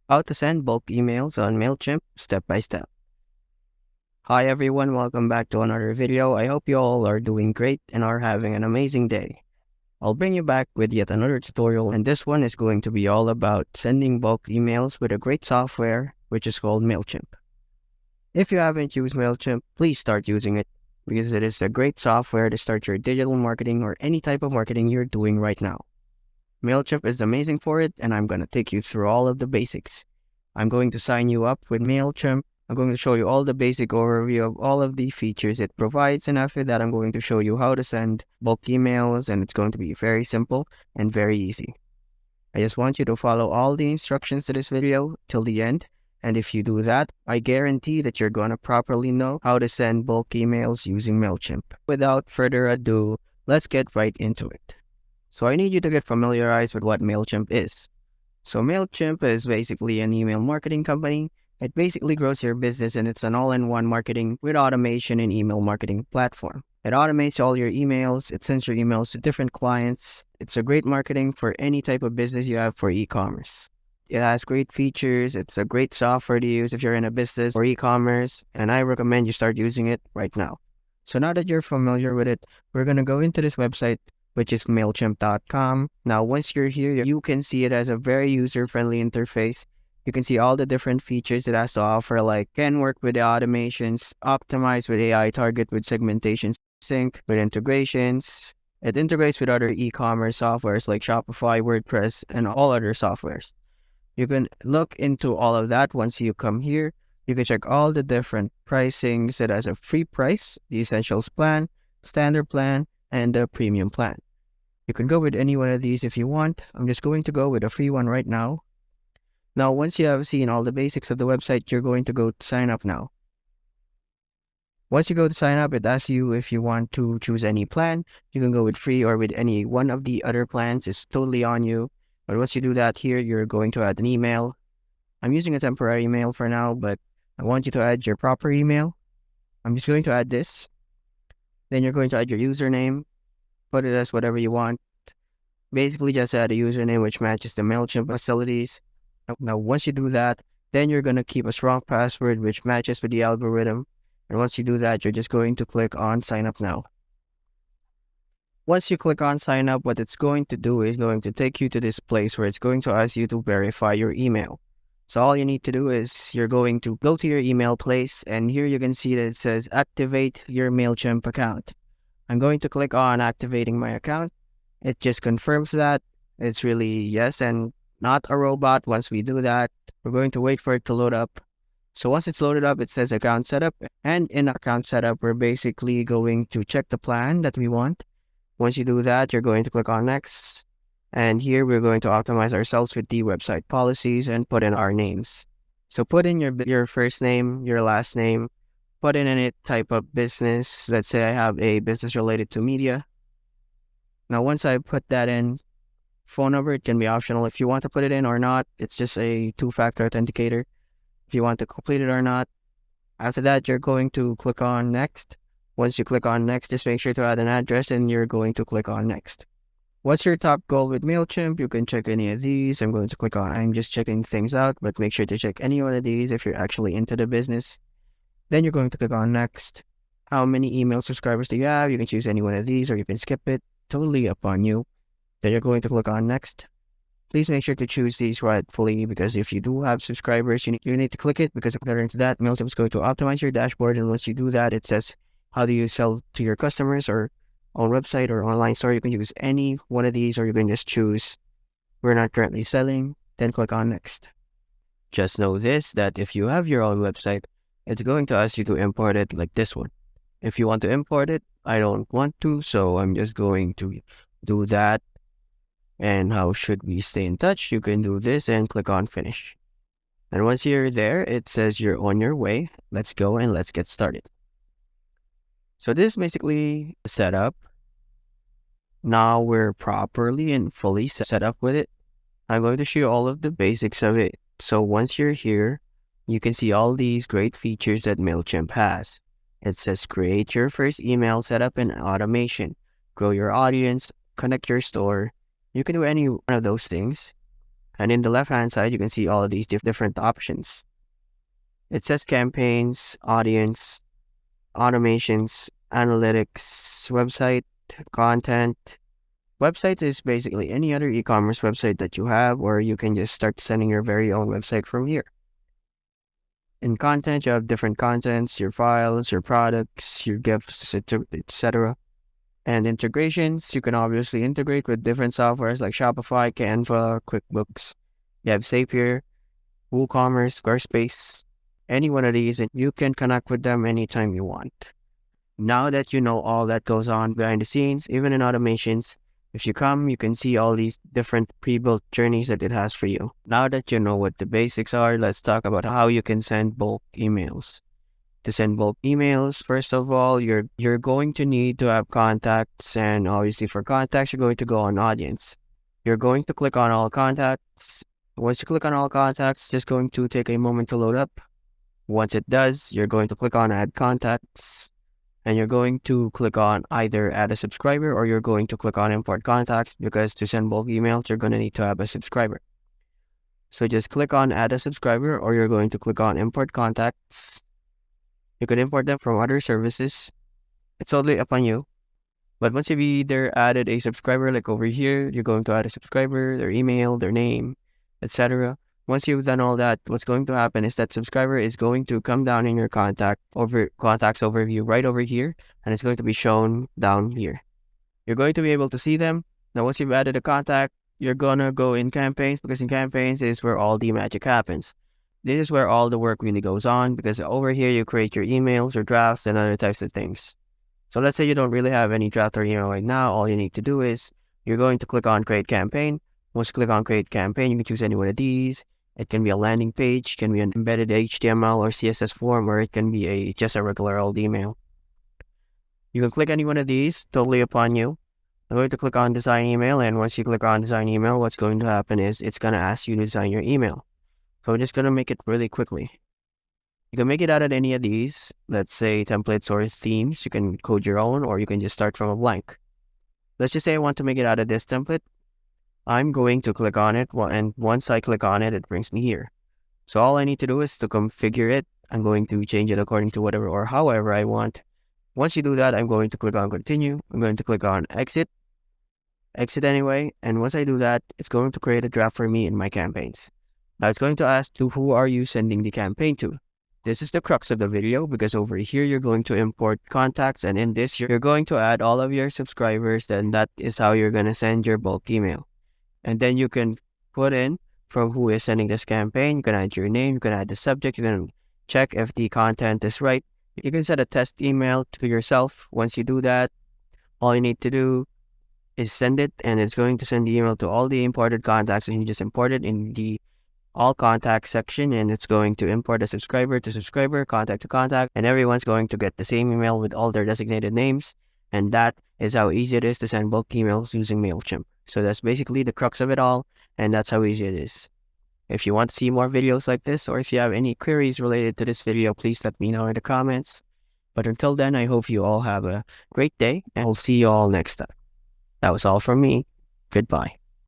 How to send bulk emails on Mailchimp step by step. Hi everyone, welcome back to another video. I hope you all are doing great and are having an amazing day. I'll bring you back with yet another tutorial, and this one is going to be all about sending bulk emails with a great software which is called Mailchimp. If you haven't used Mailchimp, please start using it because it is a great software to start your digital marketing or any type of marketing you're doing right now. Mailchimp is amazing for it, and I'm going to take you through all of the basics. I'm going to sign you up with Mailchimp. I'm going to show you all the basic overview of all of the features it provides, and after that I'm going to show you how to send bulk emails, and it's going to be very simple and very easy. I just want you to follow all the instructions to this video till the end, and if you do that, I guarantee that you're going to properly know how to send bulk emails using Mailchimp. Without further ado, let's get right into it. So I need you to get familiarized with what Mailchimp is. So Mailchimp is basically an email marketing company. It basically grows your business, and it's an all-in-one marketing with automation and email marketing platform. It automates all your emails. It sends your emails to different clients. It's a great marketing for any type of business you have for e-commerce. It has great features. It's a great software to use if you're in a business or e-commerce, and I recommend you start using it right now. So now that you're familiar with it, we're going to go into this website, which is Mailchimp.com. Now, once you're here, you can see it as a very user-friendly interface. You can see all the different features it has to offer, like can work with the automations, optimize with AI, target with segmentation, sync with integrations. It integrates with other e-commerce softwares like Shopify, WordPress, and all other softwares. You can look into all of that once you come here. You can check all the different pricings. It has a free price, the Essentials plan, Standard plan, and the Premium plan. You can go with any one of these if you want. I'm just going to go with a free one right now. Now, once you have seen all the basics of the website, you're going to go to sign up now. Once you go to sign up, it asks you if you want to choose any plan. You can go with free or with any one of the other plans. It's totally on you. But once you do that here, you're going to add an email. I'm using a temporary email for now, but I want you to add your proper email. I'm just going to add this. Then you're going to add your username. Put it as whatever you want. Basically, just add a username which matches the Mailchimp facilities. Now, once you do that, then you're going to keep a strong password which matches with the algorithm. And once you do that, you're just going to click on sign up now. Once you click on sign up, what it's going to do is going to take you to this place where it's going to ask you to verify your email. So all you need to do is you're going to go to your email place, and here you can see that it says activate your Mailchimp account. I'm going to click on activating my account. It just confirms that it's really yes and not a robot. Once we do that, we're going to wait for it to load up. So once it's loaded up, it says account setup, and in account setup, we're basically going to check the plan that we want. Once you do that, you're going to click on next. And here we're going to optimize ourselves with the website policies and put in our names. So put in your first name, your last name, put in any type of business. Let's say I have a business related to media. Now, once I put that in, phone number, it can be optional if you want to put it in or not. It's just a two-factor authenticator if you want to complete it or not. After that, you're going to click on next. Once you click on next, just make sure to add an address, and you're going to click on next. What's your top goal with Mailchimp? You can check any of these. I'm just checking things out, but make sure to check any one of these if you're actually into the business. Then you're going to click on next. How many email subscribers do you have? You can choose any one of these, or you can skip it. Totally up on you. Then you're going to click on next. Please make sure to choose these rightfully, because if you do have subscribers, you need to click it, because according to that, Mailchimp is going to optimize your dashboard, and once you do that, it says how do you sell to your customers or on website or online store. You can use any one of these, or you can just choose we're not currently selling, then click on next. Just know this, that if you have your own website, it's going to ask you to import it like this one. If you want to import it, I don't want to, so I'm just going to do that. And how should we stay in touch? You can do this and click on finish. And once you're there, it says you're on your way. Let's go and let's get started. So this is basically the setup. Now we're properly and fully set up with it. I'm going to show you all of the basics of it. So once you're here, you can see all these great features that Mailchimp has. It says create your first email setup and automation, grow your audience, connect your store. You can do any one of those things. And in the left-hand side, you can see all of these different options. It says campaigns, audience, automations, analytics, website, content. Website is basically any other e-commerce website that you have, or you can just start sending your very own website from here. In content, you have different contents, your files, your products, your gifts, etc. And integrations, you can obviously integrate with different softwares like Shopify, Canva, QuickBooks. You have Zapier, WooCommerce, Squarespace, any one of these, and you can connect with them anytime you want. Now that you know all that goes on behind the scenes, even in automations, if you come, you can see all these different pre-built journeys that it has for you. Now that you know what the basics are, let's talk about how you can send bulk emails. To send bulk emails, first of all, you're going to need to have contacts, and obviously for contacts, you're going to go on audience. You're going to click on all contacts. Once you click on all contacts, it's just going to take a moment to load up. Once it does, you're going to click on add contacts. And you're going to click on either add a subscriber, or you're going to click on import contacts, because to send bulk emails, you're going to need to have a subscriber. So just click on add a subscriber, or you're going to click on import contacts. You can import them from other services. It's totally up on you. But once you've either added a subscriber, like over here, you're going to add a subscriber, their email, their name, etc. Once you've done all that, what's going to happen is that subscriber is going to come down in your contacts overview right over here, and it's going to be shown down here. You're going to be able to see them. Now, once you've added a contact, you're gonna go in campaigns, because in campaigns is where all the magic happens. This is where all the work really goes on, because over here you create your emails or drafts and other types of things. So let's say you don't really have any draft or email right now. All you need to do is you're going to click on create campaign. Once you click on create campaign, you can choose any one of these. It can be a landing page, it can be an embedded HTML or CSS form, or it can be just a regular old email. You can click any one of these, totally upon you. I'm going to click on design email, and once you click on design email, what's going to happen is it's going to ask you to design your email. So I'm just going to make it really quickly. You can make it out of any of these, let's say templates or themes. You can code your own, or you can just start from a blank. Let's just say I want to make it out of this template. I'm going to click on it, and once I click on it, it brings me here. So all I need to do is to configure it. I'm going to change it according to whatever or however I want. Once you do that, I'm going to click on continue. I'm going to click on exit anyway. And once I do that, it's going to create a draft for me in my campaigns. Now it's going to ask to who are you sending the campaign to? This is the crux of the video, because over here, you're going to import contacts, and in this, you're going to add all of your subscribers. Then that is how you're going to send your bulk email. And then you can put in from who is sending this campaign. You can add your name, you can add the subject, you can check if the content is right. You can set a test email to yourself. Once you do that, all you need to do is send it, and it's going to send the email to all the imported contacts, and you just import it in the all contact section, and it's going to import a subscriber to subscriber, contact to contact, and everyone's going to get the same email with all their designated names. And that is how easy it is to send bulk emails using Mailchimp. So that's basically the crux of it all, and that's how easy it is. If you want to see more videos like this, or if you have any queries related to this video, please let me know in the comments. But until then, I hope you all have a great day, and I'll see you all next time. That was all from me. Goodbye.